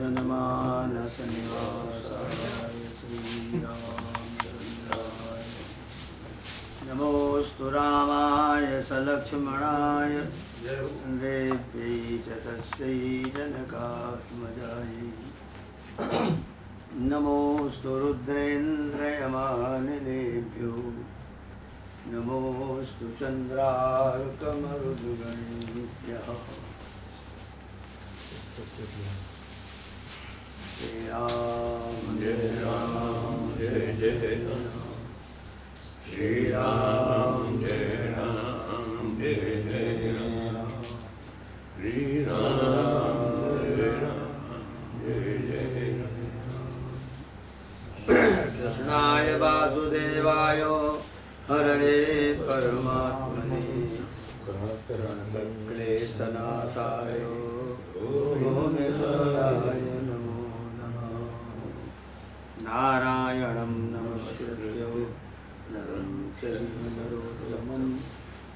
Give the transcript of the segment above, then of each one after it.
जनमानस निवासाय श्रीरामचन्द्राय नमोऽस्तु रामाय सलक्ष्मणाय देव्यै च तस्यै जनकात्मजायै नमोऽस्तु रुद्रेन्द्रयमानिलेभ्यो नमोऽस्तु चन्द्रार्कमरुद्गणेभ्यः जय राम जय राम जय जय राम श्री राम जय राम जय जय राम श्री राम जय राम जय जय राम कृष्णाय वासुदेवाय हरये परमात्मने प्रणतक्लेशनाशाय गोविन्दाय नमो नमः। नारायणं नमस्कृत्य नरं चैव नरोत्तमं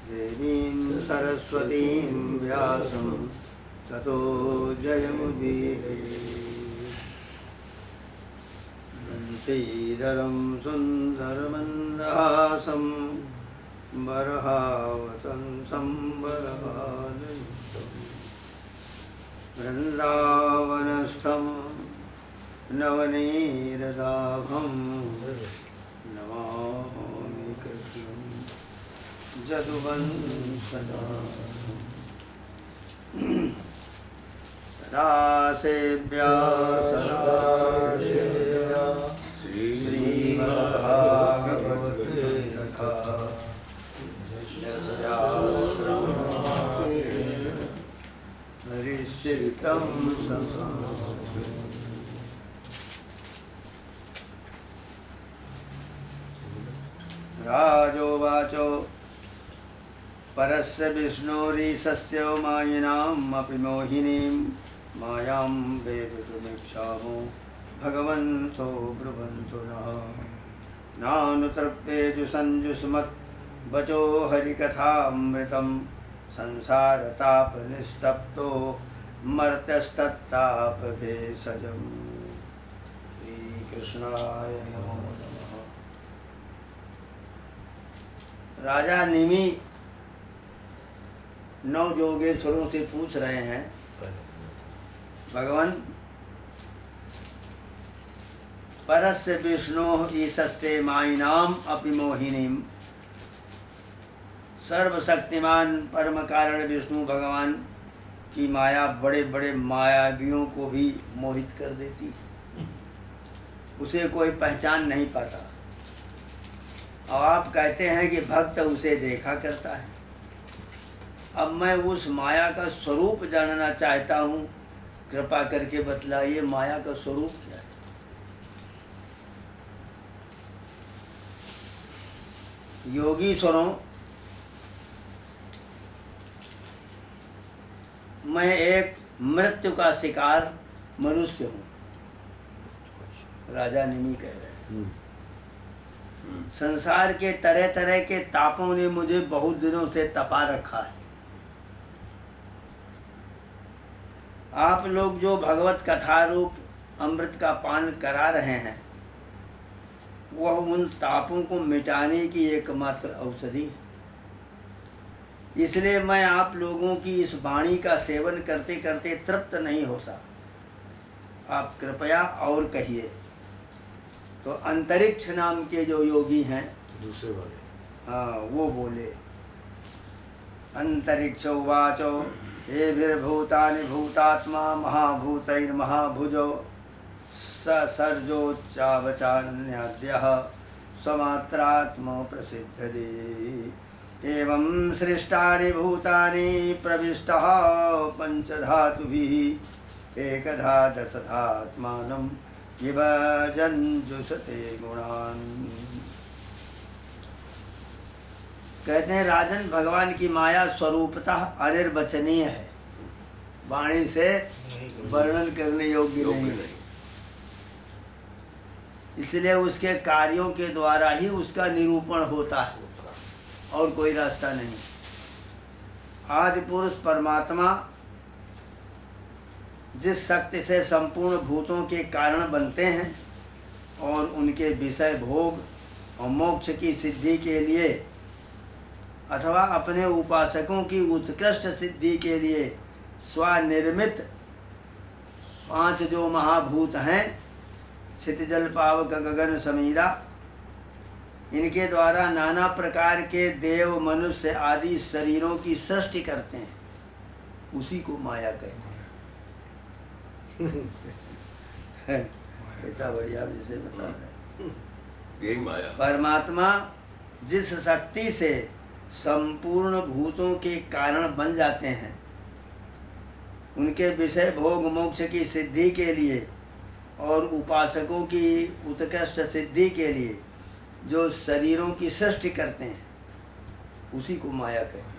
देवीं सरस्वतीं व्यासं ततो जयमुदीरये। वंशीधरं सुन्दरमन्दहासं बर्हावतंसं वरबालयुक्तं वृन्दावनस्थं नवनीरदाभं नमामि कृष्णं जदुवंशदाभं। सदा सेव्या सदा सेव्या श्रीमद्भागवद्गीता हरिश्चित्तं समास्ते। राजोवाचो परस्य विष्णोरीशस्य मायिनाम् अपि मोहिनीं मायां वेदितुमिच्छामो भगवन्तो ब्रुवन्तु नः। नानुतृप्येषु सञ्जुषमत् वचो हरिकथामृतं संसारतापनिस्तप्तो मर्त्यस्तत्तापभेषजम्। श्रीकृष्णाय नमो नमः। राजा निमि 9 योगेश्वरों से पूछ रहे हैं, भगवान परस्य विष्णु ईशस्ते मायिनाम अपि मोहिनीम, सर्वशक्तिमान परम कारण विष्णु भगवान की माया बड़े बड़े मायावियों को भी मोहित कर देती, उसे कोई पहचान नहीं पाता। और आप कहते हैं कि भक्त उसे देखा करता है। अब मैं उस माया का स्वरूप जानना चाहता हूँ, कृपा करके बतलाइए माया का स्वरूप क्या है। योगीश्वरों, मैं एक मृत्यु का शिकार मनुष्य हूँ, राजा निमि कह रहे हैं। संसार के तरह तरह के तापों ने मुझे बहुत दिनों से तपा रखा है। आप लोग जो भगवत कथा रूप अमृत का पान करा रहे हैं, वह उन तापों को मिटाने की एकमात्र औषधि है। इसलिए मैं आप लोगों की इस वाणी का सेवन करते करते तृप्त नहीं होता। आप कृपया और कहिए। तो अंतरिक्ष नाम के जो योगी हैं, दूसरे वाले, हाँ, वो बोले। अंतरिक्ष उवाचो एभिर्भूतानि भूतात्मा महाभूतैर्महाभुजो सर्जोच्चावचान्याद्यः स्वमात्रात्मा प्रसिद्धदे। एवं सृष्टानि भूतानि प्रविष्टः पंचधातुभिः एकधा दशधात्मानं विभजन्जुषते गुणान्। कहते हैं राजन, भगवान की माया स्वरूपतः अनिर्वचनीय है, वाणी से वर्णन करने योग्य नहीं है। इसलिए उसके कार्यों के द्वारा ही उसका निरूपण होता है और कोई रास्ता नहीं। आदि पुरुष परमात्मा जिस शक्ति से संपूर्ण भूतों के कारण बनते हैं और उनके विषय भोग और मोक्ष की सिद्धि के लिए अथवा अपने उपासकों की उत्कृष्ट सिद्धि के लिए स्वनिर्मित 5 जो महाभूत हैं, क्षितिजल पावक गगन समीरा, इनके द्वारा नाना प्रकार के देव मनुष्य आदि शरीरों की सृष्टि करते हैं, उसी को माया कहते हैं। ऐसा बढ़िया विषय बता रहे हैं। यही माया। परमात्मा जिस शक्ति से संपूर्ण भूतों के कारण बन जाते हैं, उनके विषय भोग मोक्ष की सिद्धि के लिए और उपासकों की उत्कृष्ट सिद्धि के लिए जो शरीरों की सृष्टि करते हैं, उसी को माया कहते हैं।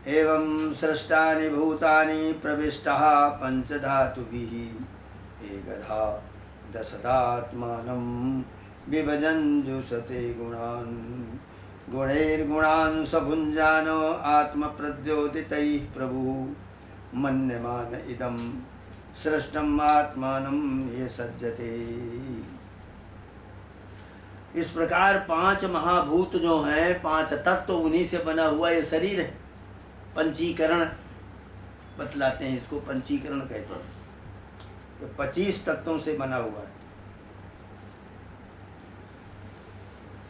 एवं सृष्टानि भूतानि प्रविष्टः पंचधातुभिः एकधा दशदात्मानं विभजन्जुषते गुणान् गुणैर्गुणान् सभुञ्जानो आत्मप्रद्योतितैः प्रभुः मन्यमान इदं सृष्टम् आत्मानं ये सज्जते। इस प्रकार 5 महाभूत जो हैं, 5 तत्व, उन्हीं से बना हुआ ये शरीर है। पंचीकरण बतलाते हैं इसको, पंचीकरण कहते हैं। तो 25 तत्वों से बना हुआ है।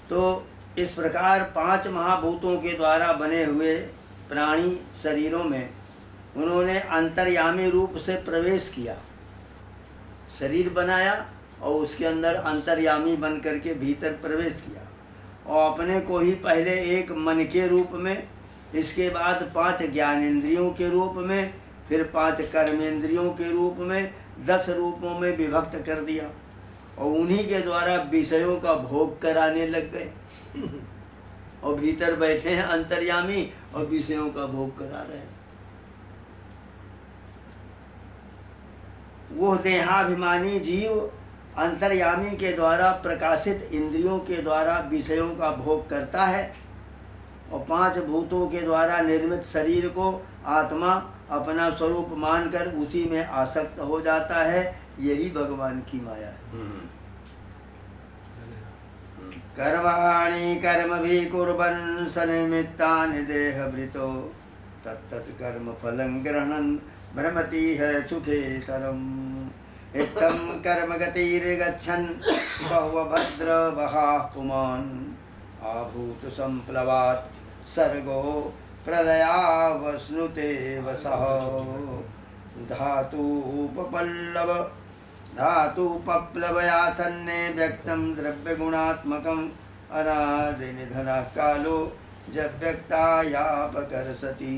तो इस प्रकार 5 महाभूतों के द्वारा बने हुए प्राणी शरीरों में उन्होंने अंतर्यामी रूप से प्रवेश किया। शरीर बनाया और उसके अंदर अंतर्यामी बन करके भीतर प्रवेश किया, और अपने को ही पहले एक मन के रूप में, इसके बाद 5 ज्ञानेंद्रियों के रूप में, फिर 5 कर्मेंद्रियों के रूप में, 10 रूपों में विभक्त कर दिया, और उन्हीं के द्वारा विषयों का भोग कराने लग गए। और भीतर बैठे हैं अंतर्यामी और विषयों का भोग करा रहे हैं। वो देहाभिमानी जीव अंतर्यामी के द्वारा प्रकाशित इंद्रियों के द्वारा विषयों का भोग करता है, और 5 भूतों के द्वारा निर्मित शरीर को आत्मा अपना स्वरूप मानकर उसी में आसक्त हो जाता है। यही भगवान की माया है। कर्माणि कर्म भी कुर्वन् सनिमित्तानि देहभृतो तत्तत् कर्म फलं ग्रहणन् भ्रमति है सुखेतरम्। इत्थं कर्म गतिर्गच्छन् बहुभद्र बहाः पुमान् आभूत संप्लवात् सर्गो प्रलयावस्नुते वसः। धातुपप्लवयासन्ने व्यक्तं द्रव्यगुणात्मकम् अनादिनिधनः कालो जब व्यक्तायापकर्षति।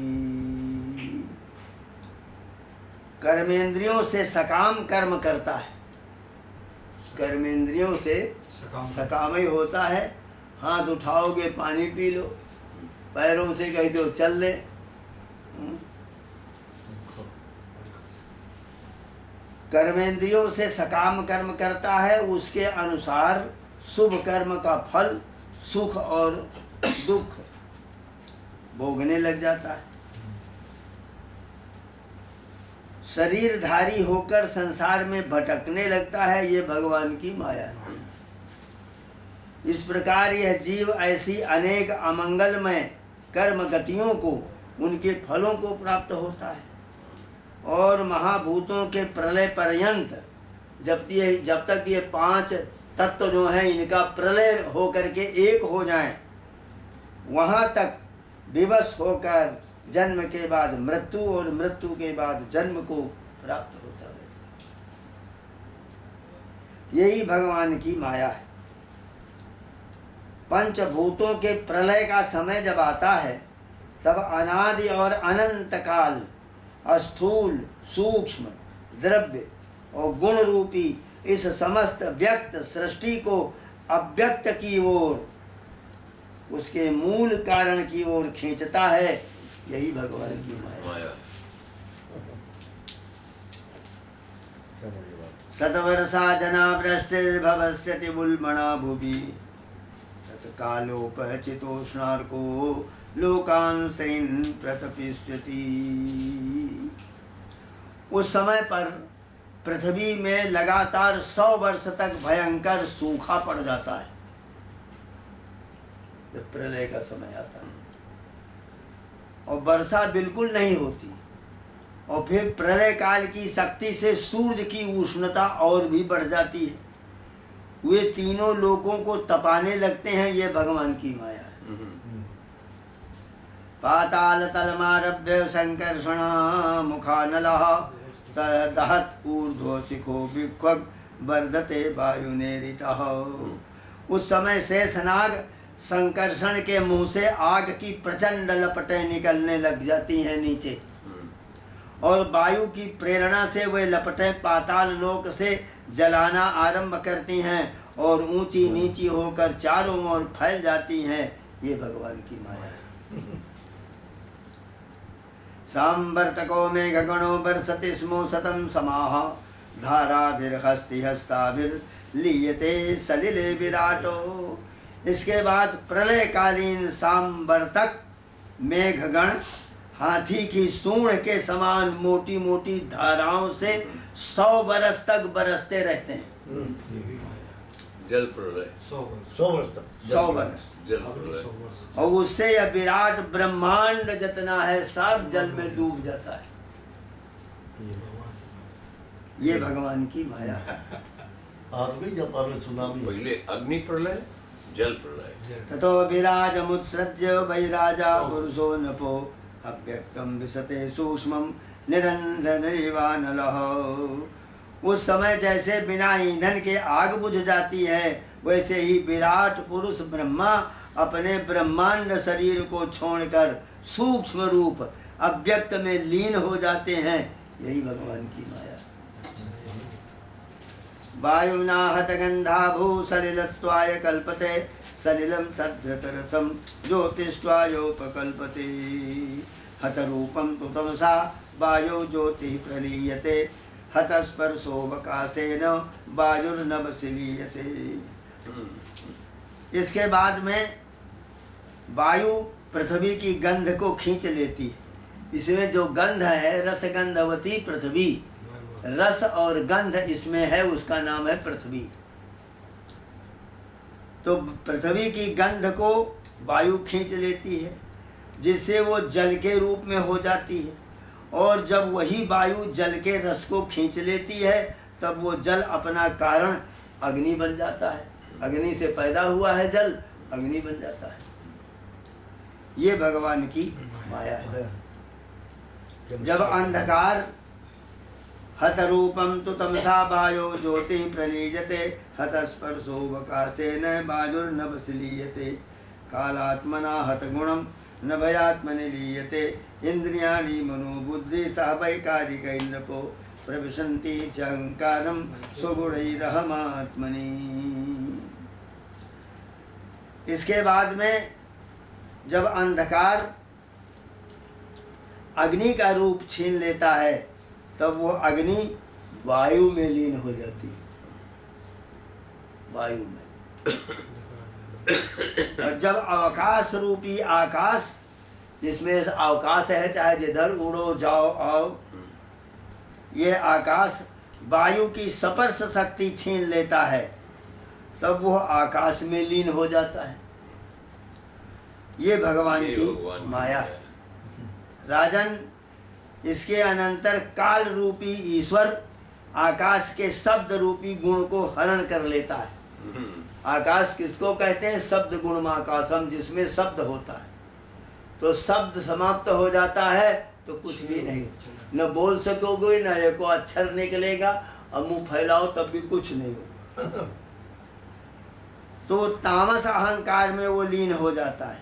कर्मेंद्रियों से सकाम कर्म करता है। कर्मेंद्रियों से सकाम ही होता है। हाथ उठाओगे पानी पी लो, पैरों से कह दो चल ले। कर्मेंद्रियों से सकाम कर्म करता है, उसके अनुसार शुभ कर्म का फल सुख और दुख भोगने लग जाता है। शरीरधारी होकर संसार में भटकने लगता है। ये भगवान की माया है। इस प्रकार यह जीव ऐसी अनेक अमंगलमय कर्म गतियों को, उनके फलों को प्राप्त होता है, और महाभूतों के प्रलय पर्यंत जब तक ये 5 तत्व जो हैं इनका प्रलय हो करके एक हो जाएं, वहाँ तक विवश होकर जन्म के बाद मृत्यु और मृत्यु के बाद जन्म को प्राप्त होता रहता है। यही भगवान की माया है। पंचभूतों के प्रलय का समय जब आता है, तब अनादि और अनंत काल स्थूल सूक्ष्म द्रव्य और गुण रूपी इस समस्त व्यक्त सृष्टि को अव्यक्त की ओर, उसके मूल कारण की ओर खींचता है। यही भगवान की माया। शतवर्षा जना वृष्टिर्भवस्यति बुल्मणा भुवि तत्कालोपहचितोष्णार्को लोकान् स्त्रीन् प्रतपिष्यति। उस समय पर पृथ्वी में लगातार 100 वर्ष तक भयंकर सूखा पड़ जाता है जब प्रलय का समय आता है, और वर्षा बिल्कुल नहीं होती। और फिर प्रलय काल की शक्ति से सूर्य की उष्णता और भी बढ़ जाती है, वे तीनों लोगों को तपाने लगते हैं। ये भगवान की माया है। पाताल तलमारभ्य संकर्षण मुखानलः दहत ऊर्ध्व शिखो विक्वग वर्धते वायुनेरितः। उस समय शेषनाग संकर्षण के मुंह से आग की प्रचंड लपटें निकलने लग जाती हैं नीचे, और वायु की प्रेरणा से वे लपटें पाताल लोक से जलाना आरंभ करती हैं और ऊंची नीची होकर चारों ओर फैल जाती हैं। ये भगवान की माया है। सांवर्तको मेघगणो बर्षति स्मो शतं समाः धाराभिर्हस्तिहस्ताभिर्लीयते सलिले विराटो। इसके बाद प्रलयकालीन सांवर्तक मेघगण हाथी की सूंड के समान मोटी मोटी धाराओं से 100 बरस तक बरसते रहते हैं। जल प्रलय 100 वर्ष तक 100 बरस जल प्रलय, और उससे यह विराट ब्रह्मांड जितना है सब जल में डूब जाता है। ये भगवान की माया है। आदमी जब आपने सुनामी पहले अग्नि प्रलय, जल प्रलय। ततो विराजमुत्सृज्य वैराजा पुरुषो नपो अव्यक्तम विशते सूक्ष्मम निरंजनैवानलः। उस समय जैसे बिना ईंधन के आग बुझ जाती है, वैसे ही विराट पुरुष ब्रह्मा अपने ब्रह्मांड शरीर को छोड़कर सूक्ष्म रूप अव्यक्त में लीन हो जाते हैं। यही भगवान की माया। वायुना हतगंधाभू सलिलत्वाय कल्पते सलिलम तद्धृतरसम ज्योतिष्वायोपकल्पते। हतरूपम तु तमसा वायु ज्योति प्रलीयते हतस्पर्शोवकाशेन वायुर्नभसीयते। इसके बाद में वायु पृथ्वी की गंध को खींच लेती है। इसमें जो गंध है रसगंधवती पृथ्वी, रस और गंध इसमें है, उसका नाम है पृथ्वी। तो पृथ्वी की गंध को वायु खींच लेती है, जिससे वो जल के रूप में हो जाती है। और जब वही वायु जल के रस को खींच लेती है, तब वो जल अपना कारण अग्नि बन जाता है। अग्नि से पैदा हुआ है जल, अग्नि बन जाता है। ये भगवान की माया है। जब अंधकार हतरूपम तु तमसा वायो ज्योति प्रलीयते हतस्पर्शोवकाशेन वायुर्नभसीयते। कालात्मना हतगुणम नभयात्मनि लीयते। इंद्रियाणि मनोबुद्धि सह वैकारिकैर्नपो प्रविशन्ति चहंकारम सुगुणैरहमात्मनि। इसके बाद में जब अंधकार अग्नि का रूप छीन लेता है, तब वो अग्नि वायु में लीन हो जाती है। वायु में और जब अवकाश रूपी आकाश, जिसमें अवकाश है, चाहे जिधर उड़ो जाओ आओ, ये आकाश वायु की स्पर्श शक्ति छीन लेता है, तब वो आकाश में लीन हो जाता है। ये भगवान की माया है। राजन, इसके अनंतर काल रूपी ईश्वर आकाश के शब्द रूपी गुण को हरण कर लेता है। आकाश किसको कहते हैं? शब्द गुण आकाशम, जिसमें शब्द होता है। तो शब्द समाप्त हो जाता है तो कुछ भी नहीं, न बोल सकोगे, न एक अक्षर निकलेगा, और मुंह फैलाओ तब भी कुछ नहीं होगा। तो तामस अहंकार में वो लीन हो जाता है।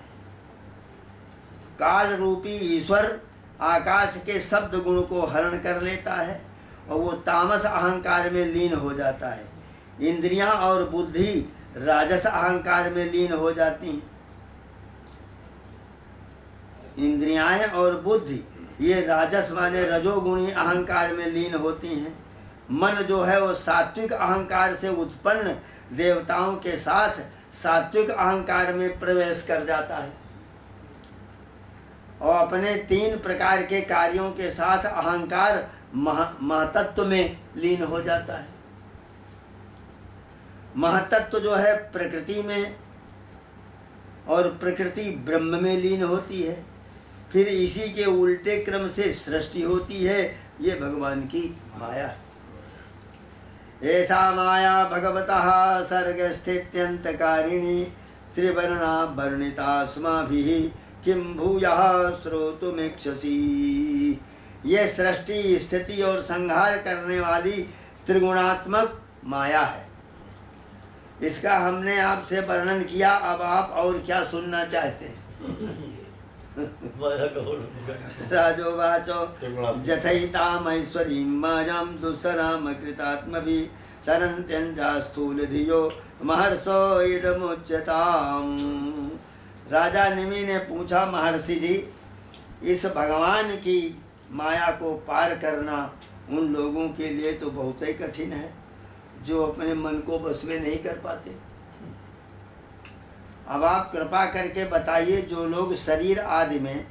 काल रूपी ईश्वर आकाश के शब्द गुण को हरण कर लेता है और वो तामस अहंकार में लीन हो जाता है। इंद्रियां और बुद्धि राजस अहंकार में लीन हो जाती हैं। इंद्रियां और बुद्धि ये राजस माने रजोगुणी अहंकार में लीन होती हैं। मन जो है वो सात्विक अहंकार से उत्पन्न देवताओं के साथ सात्विक अहंकार में प्रवेश कर जाता है। और अपने 3 प्रकार के कार्यों के साथ अहंकार महतत्व में लीन हो जाता है। महतत्व जो है प्रकृति में और प्रकृति ब्रह्म में लीन होती है, फिर इसी के उल्टे क्रम से सृष्टि होती है। ये भगवान की माया है। ऐसा माया भगवतः सर्गस्थित्यन्तकारिणी त्रिवर्णा वर्णितास्माभिः किं भूयः श्रोतुमिच्छसि। ये सृष्टि स्थिति और संहार करने वाली त्रिगुणात्मक माया है। इसका हमने आपसे वर्णन किया, अब आप और क्या सुनना चाहते हैं? माया का वर्णन। राजोवाचो जथैतामैश्वरीं मायां दुस्तराम कृतात्मभिः तरन्त्यञ्जा स्थूलधियो महर्षो इदमुच्यताम्। राजा निमि ने पूछा, महर्षि जी, इस भगवान की माया को पार करना उन लोगों के लिए तो बहुत ही कठिन है जो अपने मन को बस में नहीं कर पाते। अब आप कृपा करके बताइए, जो लोग शरीर आदि में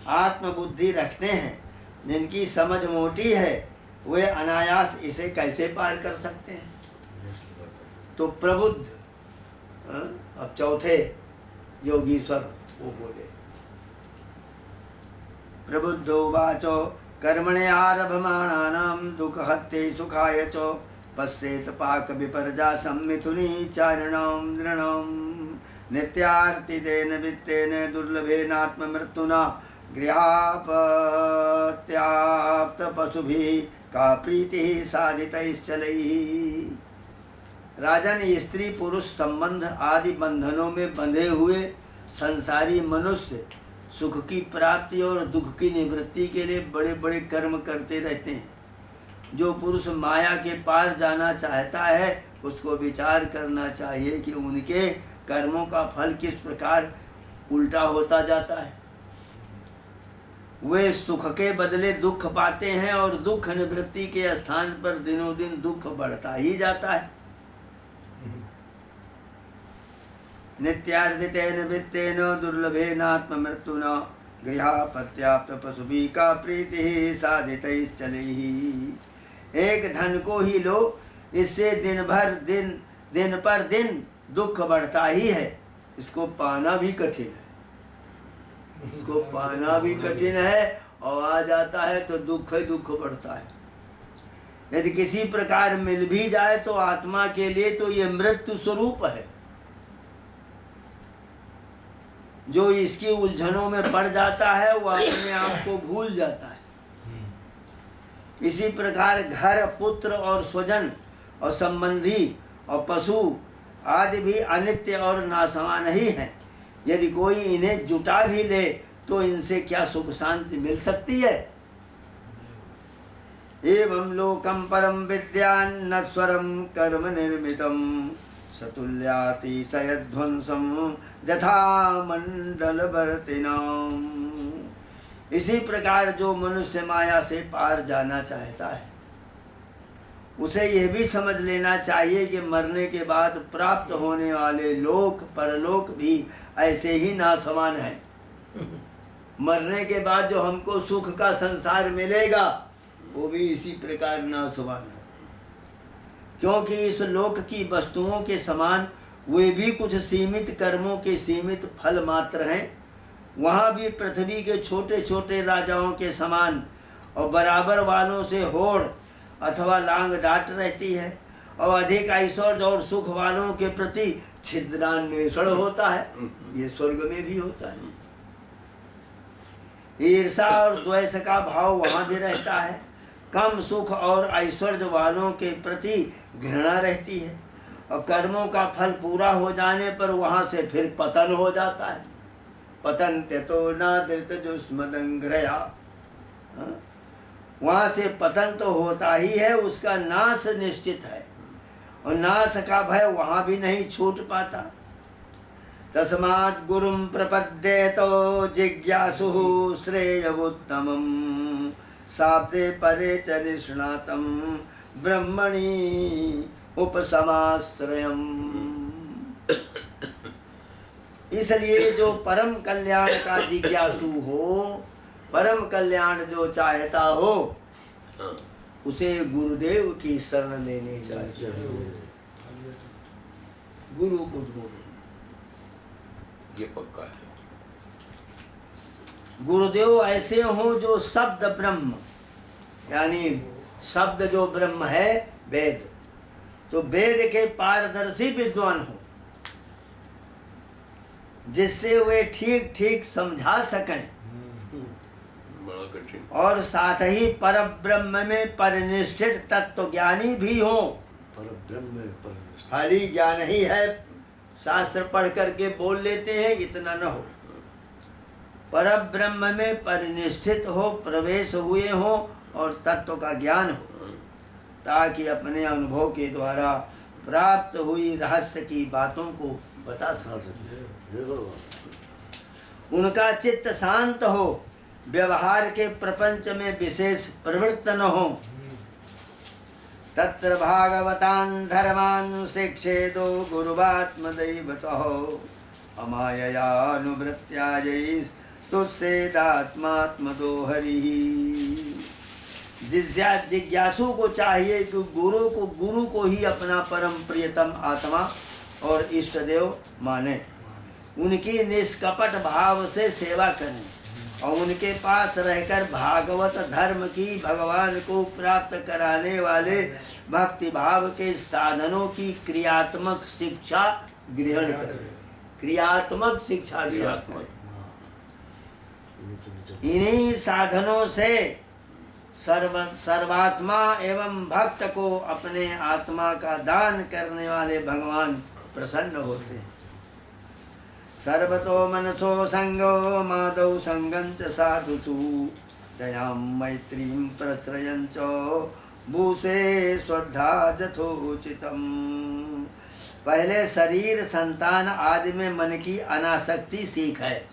आत्मबुद्धि रखते हैं, जिनकी समझ मोटी है, वे अनायास इसे कैसे पार कर सकते हैं? तो प्रबुद्ध, अब चौथे योगीश्वर वो बोले, प्रबुद्धो वाचो कर्मणे आरभमाणानां दुःखहत्ये सुखाय च पश्येत पाक विपर्या सम्मिथुनी चारिणां नृणां नित्यार्तितेन वित्तेन दुर्लभेनात्ममृत्युना गृहापत्याप्त पशुभिः का प्रीतिः साधितैश्चलैः। राजन, स्त्री पुरुष संबंध आदि बंधनों में बंधे हुए संसारी मनुष्य सुख की प्राप्ति और दुख की निवृत्ति के लिए बड़े बड़े कर्म करते रहते हैं। जो पुरुष माया के पार जाना चाहता है, उसको विचार करना चाहिए कि उनके कर्मों का फल किस प्रकार उल्टा होता जाता है। वे सुख के बदले दुख पाते हैं और दुख निवृत्ति के स्थान पर दिनों दिन दुख बढ़ता ही जाता है। नित्यार्जितेन वित्तेन दुर्लभेनात्ममृत्युना गृहापत्याप्त पशुभिः का प्रीतिः साधितैश्चलैः। एक धन को ही लो, इससे दिन पर दिन दुख बढ़ता ही है। इसको पाना भी कठिन है, इसको पाना भी कठिन है, और आ जाता है तो दुख ही दुख बढ़ता है। यदि किसी प्रकार मिल भी जाए तो आत्मा के लिए तो ये मृत्यु स्वरूप है। जो इसकी उलझनों में पड़ जाता है वो अपने आप को भूल जाता है। इसी प्रकार घर, पुत्र और स्वजन और संबंधी और पशु आदि भी अनित्य और नासमान ही हैं। यदि कोई इन्हें जुटा भी ले तो इनसे क्या सुख शांति मिल सकती है? एवं लोकम परम विद्यान्न स्वरम कर्म निर्मितम सतुल्यातिशयध्वंसम यथा मंडलवर्तिनाम। इसी प्रकार जो मनुष्य माया से पार जाना चाहता है, उसे यह भी समझ लेना चाहिए कि मरने के बाद प्राप्त होने वाले लोक परलोक भी ऐसे ही नासमान है। मरने के बाद जो हमको सुख का संसार मिलेगा वो भी इसी प्रकार नासमान है, क्योंकि इस लोक की वस्तुओं के समान वे भी कुछ सीमित कर्मों के सीमित फल मात्र हैं। वहाँ भी पृथ्वी के छोटे छोटे राजाओं के समान और बराबर वालों से होड़ अथवा लांग डांट रहती है, और अधिक ऐश्वर्य और सुख वालों के प्रति छिद्रान्वेषण होता है। ये स्वर्ग में भी होता है। ईर्षा और द्वेष का भाव वहाँ भी रहता है। कम सुख और ऐश्वर्य वालों के प्रति घृणा रहती है, और कर्मों का फल पूरा हो जाने पर वहाँ से फिर पतन हो जाता है। पतन तो नादृत जो स्मदंग्रया, वहाँ से पतन तो होता ही है, उसका नाश निश्चित है, और नाश का भय वहाँ भी नहीं छूट पाता। तस्मात् गुरुं प्रपद्येतो जिज्ञासुः श्रेयोत्तमं शाब्दे परे च निष्णातं ब्रह्मणि उपसमाश्रयम्। इसलिए जो परम कल्याण का जिज्ञासु हो, परम कल्याण जो चाहता हो, हाँ, उसे गुरुदेव की शरण लेनी चाहिए। गुरु को ढूंढो। ये पक्का है। गुरुदेव ऐसे हो जो शब्द ब्रह्म, यानी शब्द जो ब्रह्म है वेद, तो वेद के पारदर्शी विद्वान हो, जिससे वे ठीक ठीक समझा सकें, बड़ा कठिन। और साथ ही पर ब्रह्म में परिनिष्ठित तत्व ज्ञानी भी हो। पर ब्रह्म में परमेश्वर। खाली ज्ञान ही है, शास्त्र पढ़ करके बोल लेते हैं, इतना न हो। पर ब्रह्म में परिनिष्ठित हो, प्रवेश हुए हो और तत्व का ज्ञान हो, ताकि अपने अनुभव के द्वारा प्राप्त हुई रहस्य की बातों को बता सके। उनका चित्त शांत हो, व्यवहार के प्रपंच में विशेष प्रवृत्त न हो। तत्र भागवतान् धर्मान् शिक्षेदो गुरुवात्मदैवतः अमाययानुवृत्त्यायैस्तुष्येदात्मात्मतो हरिः। जिज्ञासु को चाहिए कि गुरु को ही अपना परम प्रियतम आत्मा और इष्ट देव माने, उनकी निष्कपट भाव से सेवा करें और उनके पास रहकर भागवत धर्म की भगवान को प्राप्त कराने वाले भक्ति भाव के साधनों की क्रियात्मक शिक्षा ग्रहण करें। क्रियात्मक शिक्षा ग्रहण करें। इन्हीं साधनों से सर्वात्मा एवं भक्त को अपने आत्मा का दान करने वाले भगवान प्रसन्न होते हैं। सर्वतो मनसो संगो माधौ संगं च साधुषु दयां मैत्रीं प्रश्रयं च भूषे श्रद्धा यथोचितम्। पहले शरीर, संतान आदि में मन की अनासक्ति सीख है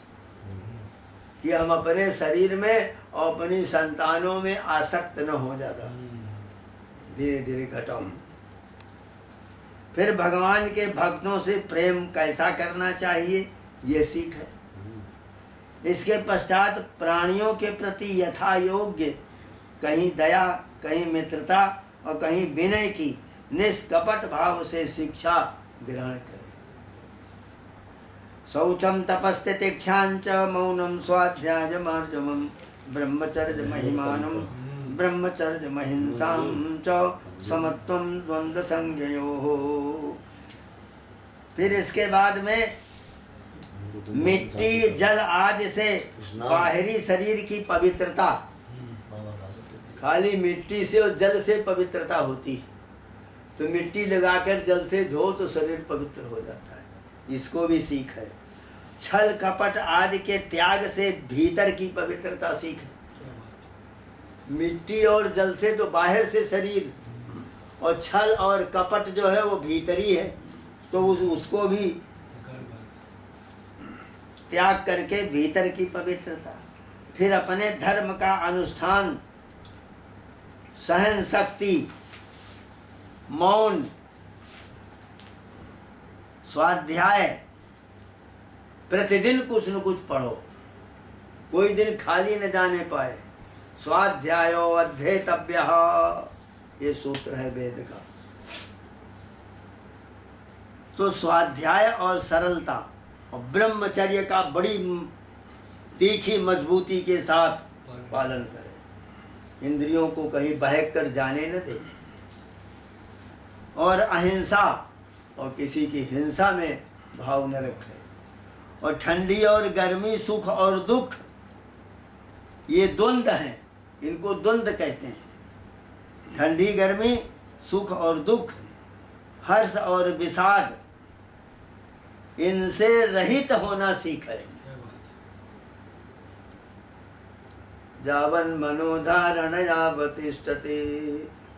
कि हम अपने शरीर में और अपनी संतानों में आसक्त न हो जाता, धीरे धीरे घटाओ। फिर भगवान के भक्तों से प्रेम कैसा करना चाहिए, ये सीख है। इसके पश्चात प्राणियों के प्रति यथा योग्य कहीं दया, कहीं मित्रता और कहीं विनय की निष्कपट भाव से शिक्षा ग्रहण करें। शौचम तपस्तितिक्षांच मौनम स्वाध्यायमार्जवम ब्रह्मचर्य महिमानम ब्रह्मचर्य महिंसां च समत्वम द्वंद्व संज्ञयोः। फिर इसके बाद में मिट्टी, जल आदि से बाहरी शरीर की पवित्रता, खाली मिट्टी से और जल से पवित्रता होती है, तो मिट्टी लगाकर जल से धो तो शरीर पवित्र हो जाता है। इसको भी सीख है। छल कपट आदि के त्याग से भीतर की पवित्रता सीख है। मिट्टी और जल से तो बाहर से शरीर, और छल और कपट जो है वो भीतरी है, तो उसको भी त्याग करके भीतर की पवित्रता। फिर अपने धर्म का अनुष्ठान, सहन शक्ति, मौन, स्वाध्याय, प्रतिदिन कुछ न कुछ पढ़ो, कोई दिन खाली न जाने पाए। स्वाध्यायो अध्येतव्यः, ये सूत्र है वेद का। तो स्वाध्याय और सरलता और ब्रह्मचर्य का बड़ी तीखी मजबूती के साथ पालन करें। इंद्रियों को कहीं बहक कर जाने न दे, और अहिंसा और किसी की हिंसा में भाव न रखें। और ठंडी और गर्मी, सुख और दुख, ये द्वंद्व हैं, इनको द्वंद्व कहते हैं। ठंडी गर्मी, सुख और दुख, हर्ष और विषाद, इनसे रहित होना सीखे। जावन मनोधारण यावतिष्ठते,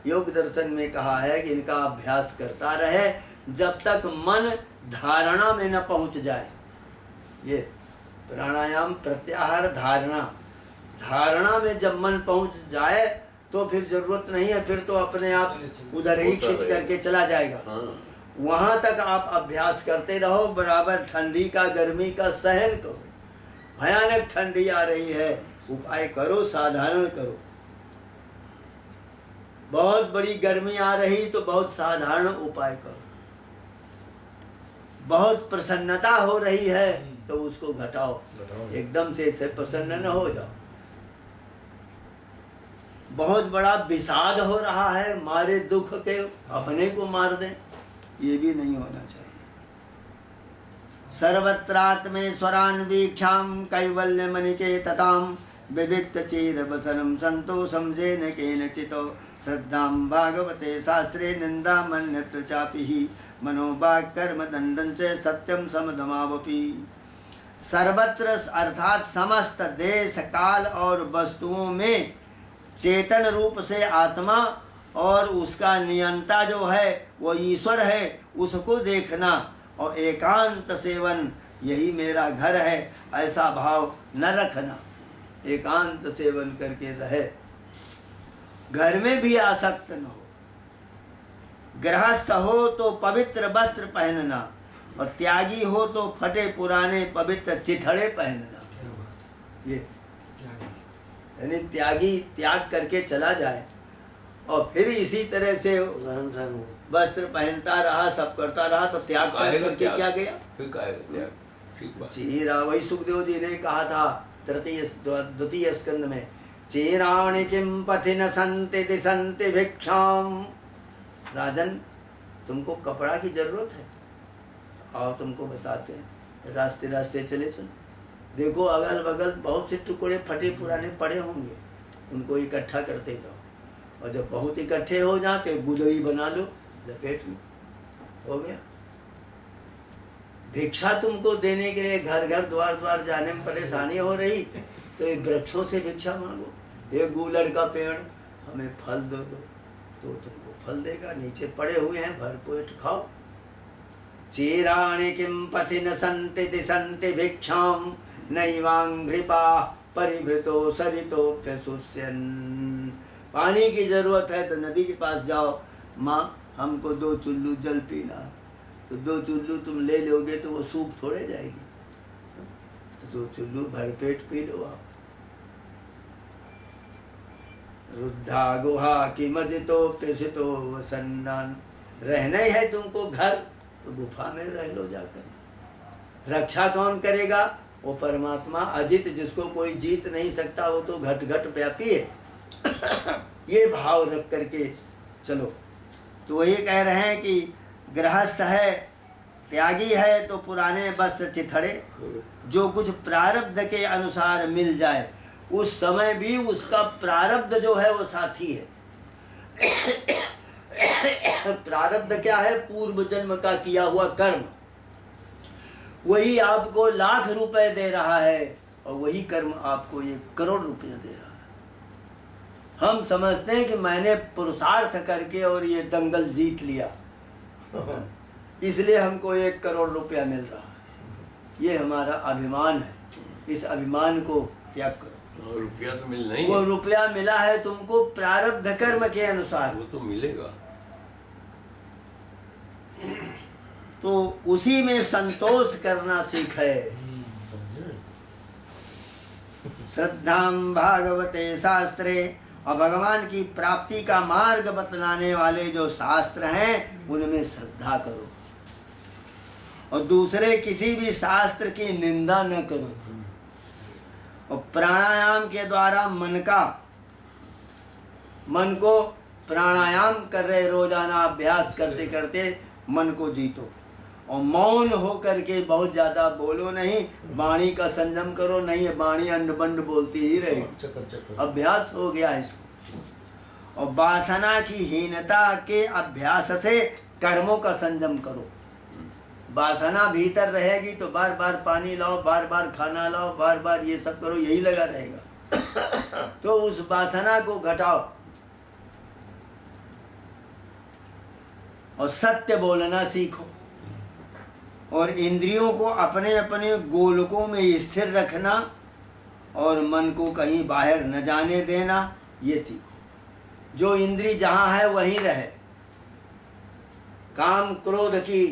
योग दर्शन में कहा है कि इनका अभ्यास करता रहे जब तक मन धारणा में न पहुंच जाए। ये प्राणायाम, प्रत्याहार, धारणा, धारणा में जब मन पहुंच जाए तो फिर जरूरत नहीं है, फिर तो अपने आप उधर ही खींच करके चला जाएगा। वहाँ तक आप अभ्यास करते रहो, बराबर ठंडी का गर्मी का सहन करो। भयानक ठंडी आ रही है, उपाय करो, साधारण करो। बहुत बड़ी गर्मी आ रही तो बहुत साधारण उपाय करो। बहुत प्रसन्नता हो रही है तो उसको घटाओ, एकदम से इसे प्रसन्न न हो जाओ। बहुत बड़ा विषाद हो रहा है, मारे दुख के अपने को मार दें, ये भी नहीं होना चाहिए। सर्वत्रात्मेश्वरान्वीक्षां कैवल्यमनिकेततां विविक्त चीर वसनं संतोषं जेन केनचितो श्रद्धां भागवते शास्त्रे निंदा मन्यत्र चापि मनोवाक् कर्म दंडं च सत्यं समदमावपि। सर्वत्र अर्थात समस्त देश काल और वस्तुओं में चेतन रूप से आत्मा और उसका नियंता जो है वो ईश्वर है, उसको देखना और एकांत सेवन, यही मेरा घर है, ऐसा भाव न रखना। एकांत सेवन करके रहे, घर में भी आसक्त न हो। गृहस्थ हो तो पवित्र वस्त्र पहनना और त्यागी हो तो फटे पुराने पवित्र चिथड़े पहनना। ये यानी त्यागी त्याग करके चला जाए और फिर इसी तरह से रहन सहन वस्त्र पहनता रहा, सब करता रहा, तो त्याग करके क्या गया? फिर काहेगा त्याग? ठीक बात। चीरा, वही सुखदेव जी ने कहा था द्वितीय स्कंद में, चीराणि किम पथि न संति दिशन्ति भिक्षाम। राजन, तुमको कपड़ा की जरूरत है, आओ तुमको बताते हैं। रास्ते रास्ते चले चलो, देखो अगल बगल बहुत से टुकड़े फटे पुराने पड़े होंगे, उनको इकट्ठा करते जाओ। और जब बहुत इकट्ठे हो जाते गुदड़ी बना लो, लपेट लो, हो गया। भिक्षा तुमको देने के लिए घर घर द्वार द्वार जाने में परेशानी हो रही तो ये वृक्षों से भिक्षा मांगो। एक गूलर का पेड़, हमें फल दो तो तुमको फल देगा, नीचे पड़े हुए हैं, भर पेट खाओ। चीराणि किम पथि न संति दिशन्ति भिक्षाम नैवांघ्रिपा परिभृतो सरितोप्यसुष्यन्। पानी की जरूरत है तो नदी के पास जाओ, माँ हमको 2 चुल्लू जल पीना, तो 2 चुल्लू तुम ले लोगे तो वो सूख थोड़े जाएगी, तो 2 चुल्लू भरपेट पी लो आप। रुद्धा गुहा की मजितो पेशितो वसन्नान। रहना ही है तुमको घर तो गुफा में रह लो जाकर। रक्षा कौन करेगा? वो परमात्मा अजित, जिसको कोई जीत नहीं सकता, वो तो घट घट व्यापी है। ये भाव रख करके चलो। तो वही कह रहे हैं कि गृहस्थ है, त्यागी है तो पुराने वस्त्र चिथड़े, जो कुछ प्रारब्ध के अनुसार मिल जाए, उस समय भी उसका प्रारब्ध जो है वो साथी है। प्रारब्ध क्या है? पूर्व जन्म का किया हुआ कर्म। वही आपको लाख रुपए दे रहा है और वही कर्म आपको 1 करोड़ रुपया दे रहा है। हम समझते हैं कि मैंने पुरुषार्थ करके और ये दंगल जीत लिया, इसलिए हमको 1 करोड़ रुपया मिल रहा है। ये हमारा अभिमान है, इस अभिमान को त्याग करो। रुपया तो मिलना ही वो है। रुपया मिला है तुमको प्रारब्ध कर्म के अनुसार, वो तो मिलेगा। तो उसी में संतोष करना सीखे। श्रद्धां भागवते शास्त्रे, और भगवान की प्राप्ति का मार्ग बतलाने वाले जो शास्त्र हैं उनमें श्रद्धा करो और दूसरे किसी भी शास्त्र की निंदा न करो। और प्राणायाम के द्वारा मन को प्राणायाम कर रहे, रोजाना अभ्यास करते करते मन को जीतो। और मौन हो करके बहुत ज़्यादा बोलो नहीं, वाणी का संयम करो, नहीं वाणी अंड बंड बोलती ही रहेगी। अभ्यास हो गया इसको। और वासना की हीनता के अभ्यास से कर्मों का संयम करो। वासना भीतर रहेगी तो बार बार पानी लाओ, बार बार खाना लाओ, बार बार ये सब करो, यही लगा रहेगा। तो उस वासना को घटाओ और सत्य बोलना सीखो और इंद्रियों को अपने अपने गोलकों में स्थिर रखना और मन को कहीं बाहर न जाने देना, ये सीखो। जो इंद्री जहाँ है वहीं रहे। काम क्रोध की,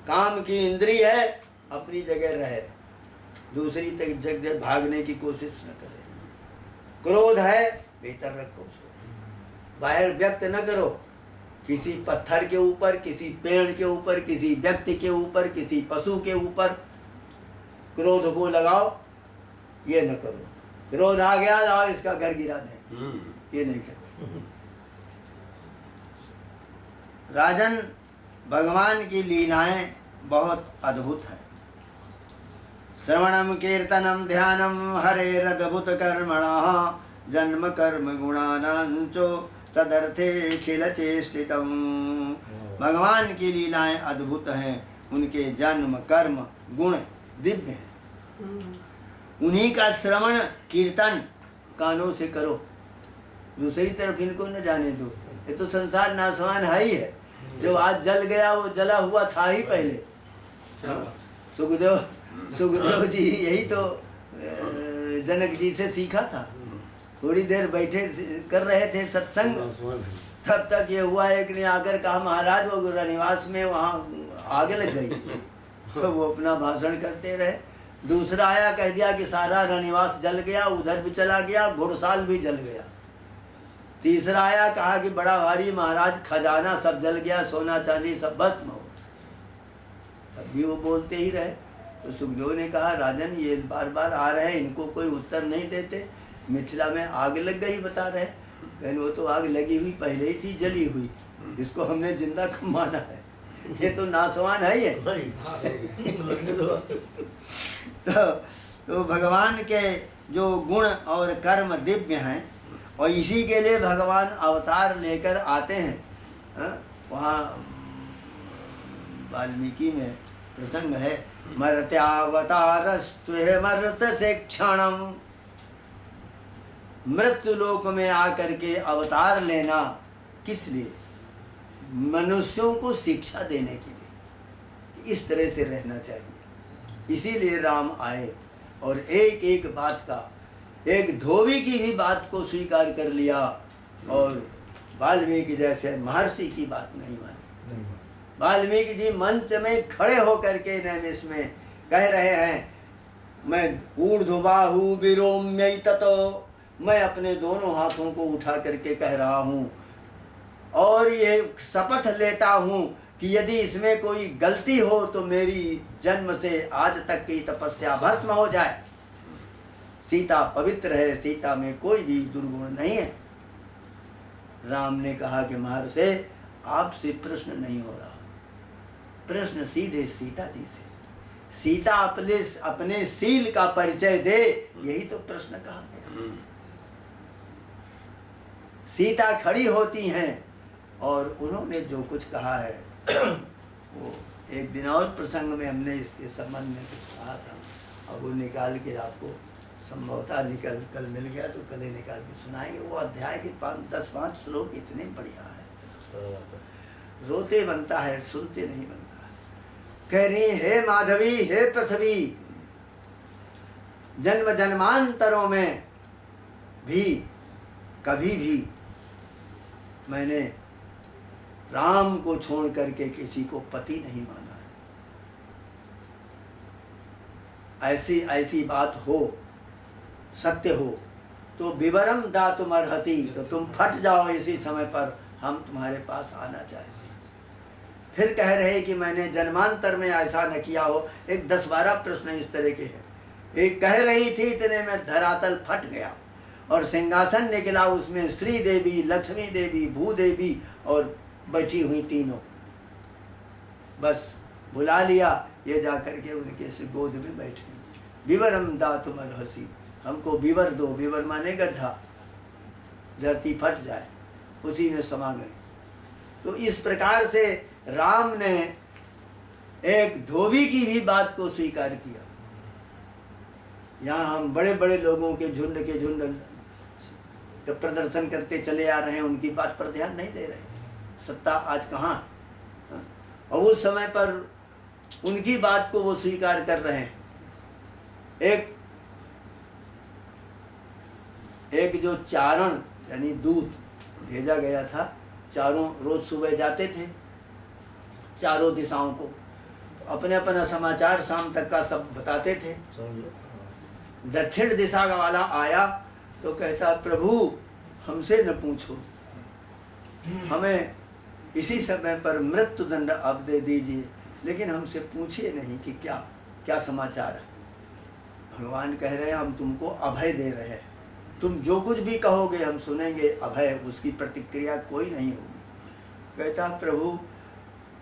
काम की इंद्री है, अपनी जगह रहे, दूसरी जगह भागने की कोशिश न करे। क्रोध है, भीतर रखो उसको, बाहर व्यक्त न करो। किसी पत्थर के ऊपर, किसी पेड़ के ऊपर, किसी व्यक्ति के ऊपर, किसी पशु के ऊपर क्रोध को लगाओ, ये न करो। क्रोध आ गया, लाओ इसका घर गिरा दें, ये नहीं करो। राजन, भगवान की लीलाएं बहुत अद्भुत है। श्रवणम कीर्तनम ध्यानम हरेरद्भुत कर्मणः जन्म कर्म गुणानांचो तदर्थे खिल चेष्टितम। भगवान की लीलाएं अद्भुत हैं, उनके जन्म कर्म गुण दिव्य हैं। उन्हीं का श्रवण कीर्तन कानों से करो, दूसरी तरफ इनको न जाने दो। ये तो संसार नासवान है ही है, जो आज जल गया वो जला हुआ था ही पहले। सुखदेव जी यही तो जनक जी से सीखा था। थोड़ी देर बैठे कर रहे थे सत्संग, तब तक ये हुआ एक ने आकर कहा, महाराज वो रनिवास में वहाँ आग लग गई। तो वो अपना भाषण करते रहे। दूसरा आया, कह दिया कि सारा रनिवास जल गया, उधर भी चला गया, घुड़साल भी जल गया। तीसरा आया, कहा कि बड़ा भारी महाराज, खजाना सब जल गया, सोना चांदी सब भस्म हो गया। तब भी वो बोलते ही रहे। तो सुखदेव ने कहा, राजन ये बार बार आ रहे हैं, इनको कोई उत्तर नहीं देते। मिथिला में आग लग गई बता रहे, कहने वो तो आग लगी हुई पहले ही थी, जली हुई, इसको हमने जिंदा कब माना है, ये तो नासवान है ये। तो भगवान के जो गुण और कर्म दिव्य हैं, और इसी के लिए भगवान अवतार लेकर आते हैं। वहाँ वाल्मीकि में प्रसंग है, मर्त्यावतारस्त्वे मर्त से क्षणम। मृत्यु लोक में आकर के अवतार लेना किस लिए? मनुष्यों को शिक्षा देने के लिए, इस तरह से रहना चाहिए। इसीलिए राम आए और एक एक बात का, एक धोबी की भी बात को स्वीकार कर लिया, और वाल्मीकि जैसे महर्षि की बात नहीं मानी। वाल्मीकि जी मंच में खड़े होकर के नैमिष में कह रहे हैं, मैं ऊर्ध्वबाहु विरोम्य ततो, मैं अपने दोनों हाथों को उठा करके कह रहा हूँ और ये शपथ लेता हूँ कि यदि इसमें कोई गलती हो तो मेरी जन्म से आज तक की तपस्या भस्म हो जाए। सीता पवित्र है, सीता में कोई भी दुर्गुण नहीं है। राम ने कहा कि महर्षि आपसे प्रश्न नहीं हो रहा, प्रश्न सीधे सीता जी से। सीता अपने शील का परिचय दे, यही तो प्रश्न कहा गया। सीता खड़ी होती हैं और उन्होंने जो कुछ कहा है वो एक दिन और प्रसंग में हमने इसके संबंध में कुछ कहा था, और वो निकाल के आपको संभवतः कल मिल गया तो कल ही निकाल के सुनाएंगे। वो अध्याय के 10-5 श्लोक इतने बढ़िया है, रोते बनता है, सुनते नहीं बनता है। कह रही, हे माधवी, हे पृथ्वी, जन्म जन्मांतरों में भी कभी भी मैंने राम को छोड़ करके किसी को पति नहीं माना है। ऐसी ऐसी बात हो, सत्य हो तो विवरम दातुम अर्हति, तो तुम फट जाओ इसी समय पर, हम तुम्हारे पास आना चाहते हैं। फिर कह रहे कि मैंने जन्मांतर में ऐसा न किया हो। एक 10-12 प्रश्न इस तरह के हैं। एक कह रही थी, इतने में धरातल फट गया और सिंहासन निकला, उसमें श्री देवी, लक्ष्मी देवी, भूदेवी और बैठी हुई तीनों। बस बुला लिया, ये जा करके उनके से गोद में बैठ गई। विवरम दातुम अर्हसि, हमको विवर दो, विवर माने गड्ढा, धरती फट जाए, उसी में समा गए। तो इस प्रकार से राम ने एक धोबी की भी बात को स्वीकार किया। यहाँ हम बड़े बड़े लोगों के झुंड प्रदर्शन करते चले आ रहे हैं, उनकी बात पर ध्यान नहीं दे रहे। सत्ता आज कहाँ, और उस समय पर उनकी बात को वो स्वीकार कर रहे हैं। एक जो चारण यानी दूत भेजा गया था, चारों रोज सुबह जाते थे चारों दिशाओं को, अपने अपना समाचार शाम तक का सब बताते थे। दक्षिण दिशा का वाला आया तो कहता प्रभु हमसे न पूछो, हमें इसी समय पर मृत्यु दंड आप दे दीजिए, लेकिन हमसे पूछिए नहीं कि क्या क्या समाचार है। भगवान कह रहे हैं हम तुमको अभय दे रहे हैं, तुम जो कुछ भी कहोगे हम सुनेंगे, अभय, उसकी प्रतिक्रिया कोई नहीं होगी। कहता प्रभु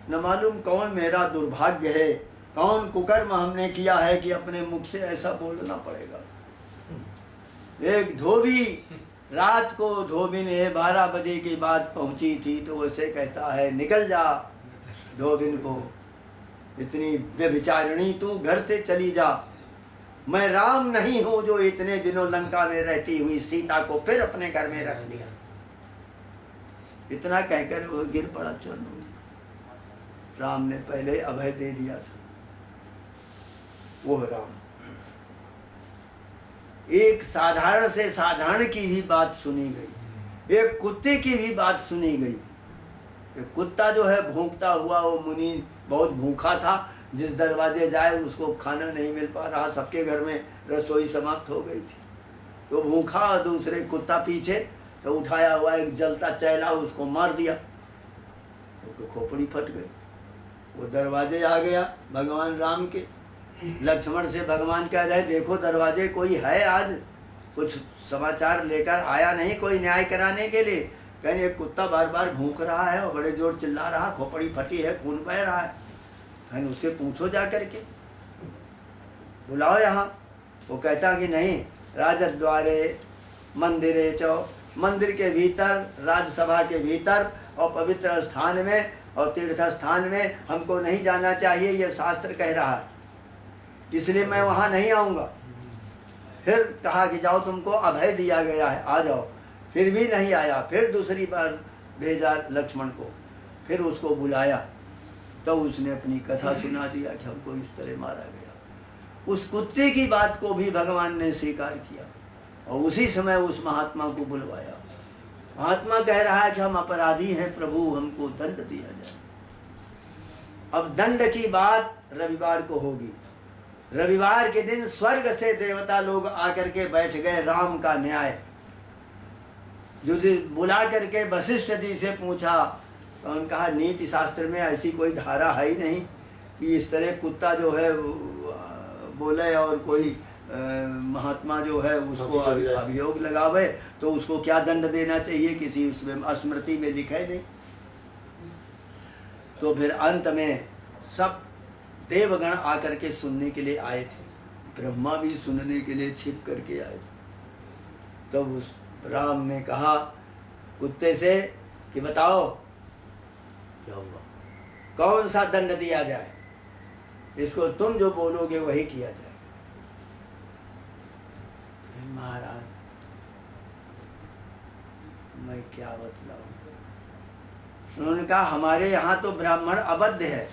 न मालूम कौन मेरा दुर्भाग्य है, कौन कुकर्म हमने किया है कि अपने मुख से ऐसा बोलना पड़ेगा। एक धोबी रात को धोबी ने 12 बजे की बात पहुंची थी तो उसे कहता है निकल जा धोबिन को, इतनी व्यभिचारिणी तू घर से चली जा, मैं राम नहीं हूं जो इतने दिनों लंका में रहती हुई सीता को फिर अपने घर में रख लिया। इतना कहकर वो गिर पड़ा चरणों में। राम ने पहले अभय दे दिया था। वो राम एक साधारण से साधारण की भी बात सुनी गई, एक कुत्ते की भी बात सुनी गई। एक कुत्ता जो है भूखता हुआ, वो मुनि बहुत भूखा था, जिस दरवाजे जाए उसको खाना नहीं मिल पा रहा, सबके घर में रसोई समाप्त हो गई थी, तो भूखा दूसरे कुत्ता पीछे, तो उठाया हुआ एक जलता चैला उसको मार दिया, तो खोपड़ी फट गई। वो दरवाजे आ गया भगवान राम के, लक्ष्मण से भगवान कह रहे देखो दरवाजे कोई है, आज कुछ समाचार लेकर आया नहीं कोई न्याय कराने के लिए। कहीं एक कुत्ता बार बार भूख रहा है और बड़े जोर चिल्ला रहा, खोपड़ी फटी है, खून बह रहा है, कहीं उससे पूछो जा करके, बुलाओ यहाँ। वो कहता कि नहीं, राजद्वारे मंदिरे चौ, मंदिर के भीतर, राजसभा के भीतर और पवित्र स्थान में और तीर्थ स्थान में हमको नहीं जाना चाहिए, ये शास्त्र कह रहा है, इसलिए मैं वहाँ नहीं आऊँगा। फिर कहा कि जाओ तुमको अभय दिया गया है, आ जाओ, फिर भी नहीं आया। फिर दूसरी बार भेजा लक्ष्मण को, फिर उसको बुलाया, तो उसने अपनी कथा सुना दिया कि हमको इस तरह मारा गया। उस कुत्ते की बात को भी भगवान ने स्वीकार किया और उसी समय उस महात्मा को बुलवाया। महात्मा कह रहा है कि हम अपराधी हैं प्रभु, हमको दंड दिया जाए। अब दंड की बात रविवार को होगी। रविवार के दिन स्वर्ग से देवता लोग आकर के बैठ गए राम का न्याय। जो बुला करके वशिष्ठ जी से पूछा तो उन्होंने कहा नीति शास्त्र में ऐसी कोई धारा है ही नहीं कि इस तरह कुत्ता जो है बोले और कोई महात्मा जो है उसको अभियोग लगावे, तो उसको क्या दंड देना चाहिए, किसी उसमें स्मृति में लिखा ही नहीं। तो फिर अंत में सब देवगण आकर के सुनने के लिए आए थे, ब्रह्मा भी सुनने के लिए छिप करके आए थे। तब उस राम ने कहा कुत्ते से कि बताओ क्या हुआ, कौन सा दंड दिया जाए, इसको तुम जो बोलोगे वही किया जाएगा। महाराज मैं क्या बतलाऊं। उन्होंने कहा हमारे यहाँ तो ब्राह्मण अबद्ध है,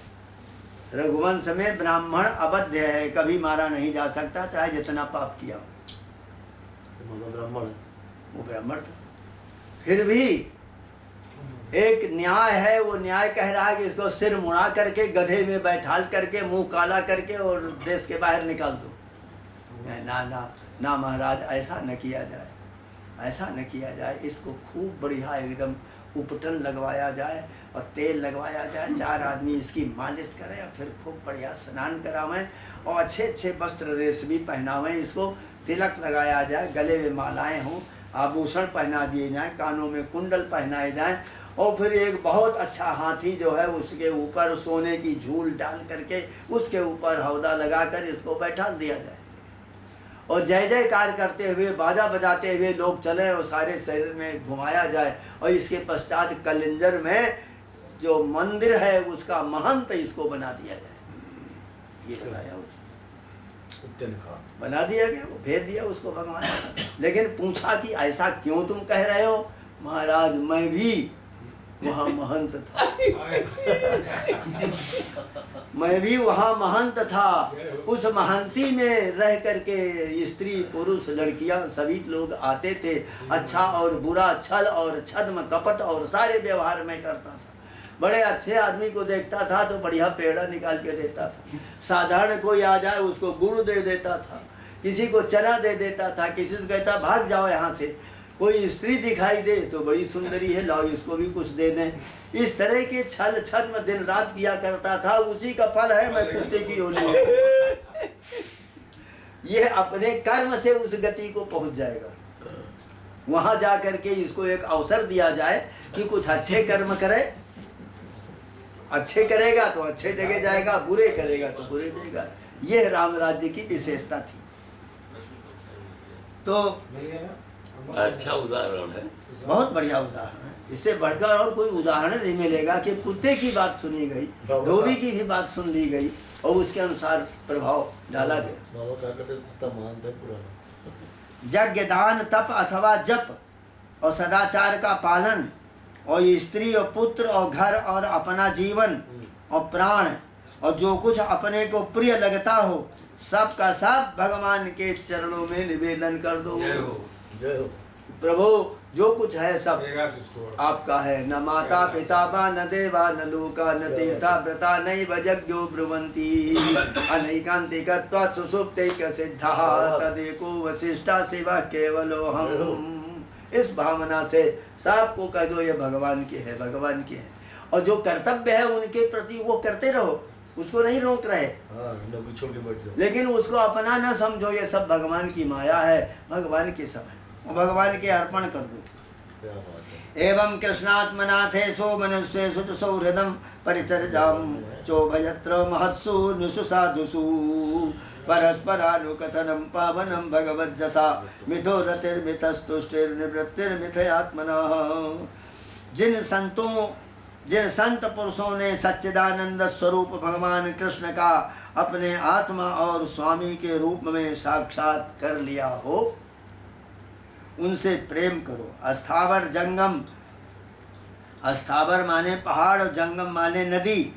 रघुवंश में ब्राह्मण अबद्ध है, कभी मारा नहीं जा सकता चाहे जितना पाप किया हो। ब्राह्मण है, वो ब्राह्मण था। फिर भी एक न्याय है, वो न्याय कह रहा है कि इसको सिर मुड़ा करके गधे में बैठाल करके मुंह काला करके और देश के बाहर निकाल दो। ना ना ना महाराज, ऐसा न किया जाए, ऐसा न किया जाए। इसको खूब बढ़िया एकदम उपटन लगवाया जाए और तेल लगवाया जाए, 4 आदमी इसकी मालिश करें और फिर खूब बढ़िया स्नान करावें और अच्छे अच्छे वस्त्र रेशमी पहनावें, इसको तिलक लगाया जाए, गले में मालाएं हों, आभूषण पहना दिए जाएं, कानों में कुंडल पहनाए जाएं और फिर एक बहुत अच्छा हाथी जो है उसके ऊपर सोने की झूल डाल करके उसके ऊपर हौदा लगाकर इसको बैठा दिया जाए और जय जयकार करते हुए बाजा बजाते हुए लोग चले और सारे शरीर में घुमाया जाए। और इसके पश्चात कलिंजर में जो मंदिर है उसका महंत इसको बना दिया जाए। ये बताया उसने, बना दिया गया, वो भेज दिया उसको भगवान ने। लेकिन पूछा कि ऐसा क्यों तुम कह रहे हो। महाराज मैं भी वहाँ महंत था, मैं भी वहाँ महंत था। उस महंती में रह करके स्त्री पुरुष लड़कियाँ सभी लोग आते थे, अच्छा और बुरा, छल और छद्म कपट और सारे व्यवहार में करता था। बड़े अच्छे आदमी को देखता था तो बढ़िया पेड़ा निकाल के देता था, साधारण कोई आ जाए उसको गुड़ दे देता था, किसी को चना दे देता था, किसी से कहता भाग जाओ यहाँ से, कोई स्त्री दिखाई दे तो बड़ी सुंदरी है, लाओ इसको भी कुछ दे दें। इस तरह के छल छद्म दिन रात किया करता था। उसी का फल है मैं कुत्ते की होली है। ये अपने कर्म से उस गति को पहुंच जाएगा। वहां जा करके इसको एक अवसर दिया जाए कि कुछ अच्छे कर्म करे, अच्छे करेगा तो अच्छे जगह जाएगा, बुरे करेगा तो बुरे देगा। यह राम राज्य की विशेषता थी। तो अच्छा उदाहरण है, बहुत बढ़िया उदाहरण है। इससे बढ़कर और कोई उदाहरण नहीं मिलेगा कि कुत्ते की बात सुनी गई, धोबी की भी बात सुन ली गई और उसके अनुसार प्रभाव डाला गया। बाबा क्या कहते कुत्ता मानता है पुराना। यज्ञ दान तप अथवा जप और सदाचार का पालन और स्त्री और पुत्र और घर और अपना जीवन और प्राण और जो कुछ अपने को प्रिय लगता हो सब का सब भगवान के चरणों में निवेदन कर दो। जय हो। प्रभु जो कुछ है सब आपका है। न माता पिता वा न देवा न लोका न तीर्था व्रता नैव यज्ञो ब्रुवन्ति अनैकान्तिकत्वात् सुषुप्तैक सिद्धः तदेको वसिष्ठा सेवा केवलो हम। इस भावना से सबको कह दो ये भगवान के है, भगवान के है। और जो कर्तव्य है उनके प्रति वो करते रहो, उसको नहीं रोक रहे, छोड़ के बैठ जाओ, लेकिन उसको अपना न समझो। ये सब भगवान की माया है, भगवान के सब है, वो भगवान के अर्पण कर दो। क्या बात है। एवं कृष्णात्मनाथे सो मनुष्य सुत सौहृदम परिचर्याम चोभयत्र महत्सु निषु साधुषु परस्परानुकथनम पावनम भगवज्जसा मिथो रतिर्मितस्तुष्टिर्निवृत्तिर्मिथयात्मनः। जिन संत पुरुषों ने सच्चिदानंद स्वरूप भगवान कृष्ण का अपने आत्मा और स्वामी के रूप में साक्षात कर लिया हो उनसे प्रेम करो। अस्थावर जंगम, अस्थावर माने पहाड़ और जंगम माने नदी,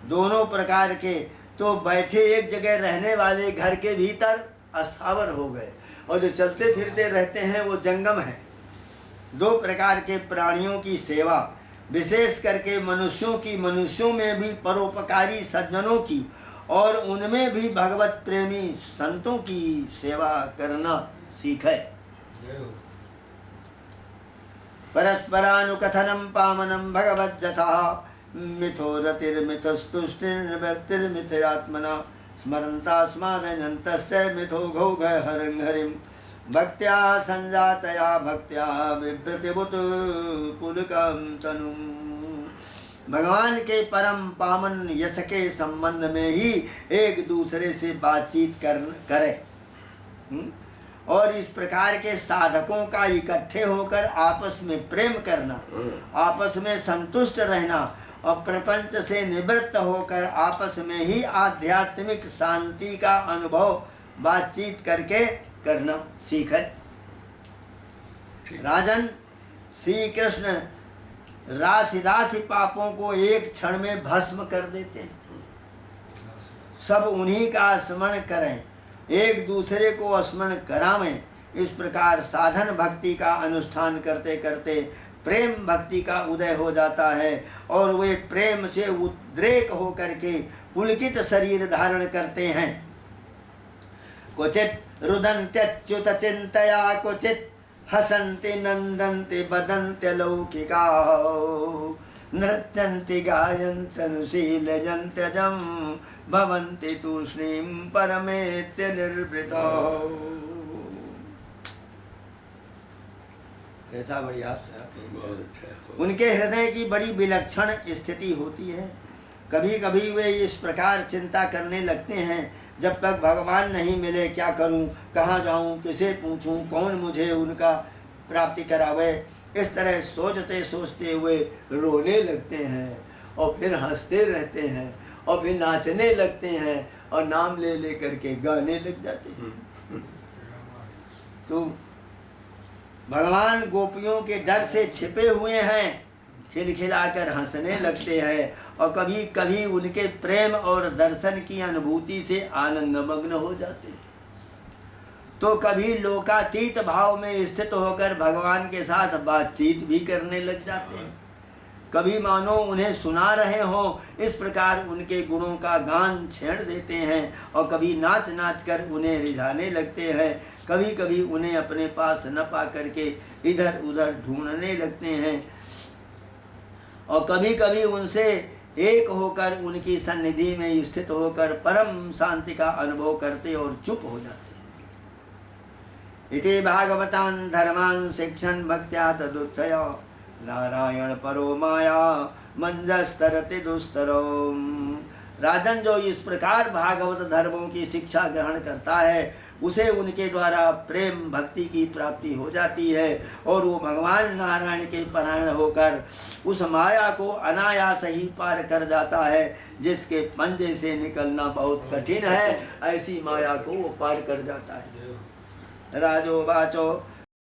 दोनों प्रकार के। तो बैठे एक जगह रहने वाले घर के भीतर अस्थावर हो गए और जो चलते फिरते रहते हैं वो जंगम है। दो प्रकार के प्राणियों की सेवा, विशेष करके मनुष्यों की, मनुष्यों में भी परोपकारी सज्जनों की और उनमें भी भगवत प्रेमी संतों की सेवा करना सीखे। परस्परानुकथनम पावनम भगवज्जसा मिथो रतिर्मितस्तुष्टिर्निवृत्तिर्मिथयात्मना स्मरन्ता स्मारयन्तश्च मिथो घौघ हरिं हरिं भक्त्या संजातया भक्त्या विभ्रतिभूत पुलकं तनुम्। भगवान के परम पावन यश के संबंध में ही एक दूसरे से बातचीत करें और इस प्रकार के साधकों का इकट्ठे होकर आपस में प्रेम करना, आपस में संतुष्ट रहना और प्रपंच से निवृत्त होकर आपस में ही आध्यात्मिक शांति का अनुभव बातचीत करके करना सीखे। राजन, श्री कृष्ण राशि राशि पापों को एक क्षण में भस्म कर देते हैं। सब उन्हीं का स्मरण करें, एक दूसरे को स्मरण करावें। इस प्रकार साधन भक्ति का अनुष्ठान करते करते प्रेम भक्ति का उदय हो जाता है और वे प्रेम से उद्रेक होकर के पुलकित शरीर धारण करते हैं। क्वचित रुदन्त्यच्युत चिंतया, क्वचित हसन्ति नंदन्ति बदन्त्य लौकिका, नृत्यन्ति गायन्ति अनुशीलयन्त्यजं भवन्ति तूष्णीं परमेत्य निर्वृतौ। ऐसा बढ़िया उनके हृदय की बड़ी विलक्षण स्थिति होती है। कभी कभी वे इस प्रकार चिंता करने लगते हैं, जब तक भगवान नहीं मिले क्या करूं, कहाँ जाऊं, किसे पूछूं, कौन मुझे उनका प्राप्ति करावे। इस तरह सोचते सोचते हुए रोने लगते हैं और फिर हंसते रहते हैं और फिर नाचने लगते हैं और नाम ले ले करके गाने लग जाते हैं। तो भगवान गोपियों के डर से छिपे हुए हैं, खिलखिलाकर हंसने लगते हैं और कभी कभी उनके प्रेम और दर्शन की अनुभूति से आनंदमग्न हो जाते हैं। तो कभी लोकातीत भाव में स्थित होकर भगवान के साथ बातचीत भी करने लग जाते हैं। कभी मानो उन्हें सुना रहे हों, इस प्रकार उनके गुणों का गान छेड़ देते हैं और कभी नाच नाच कर उन्हें रिझाने लगते हैं। कभी कभी उन्हें अपने पास न पा करके इधर उधर ढूंढने लगते हैं और कभी कभी उनसे एक होकर उनकी सन्निधि में स्थित होकर परम शांति का अनुभव करते और चुप हो जाते। इति भागवतान् धर्मान् शिक्षन् भक्त्या तदुत्थय नारायण परो माया मंजस्तरते दुस्तरो। राजन, जो इस प्रकार भागवत धर्मों की शिक्षा ग्रहण करता है उसे उनके द्वारा प्रेम भक्ति की प्राप्ति हो जाती है और वो भगवान नारायण के परायण होकर उस माया को अनायास ही पार कर जाता है, जिसके पंजे से निकलना बहुत कठिन है। ऐसी माया को वो पार कर जाता है। राजो वाचो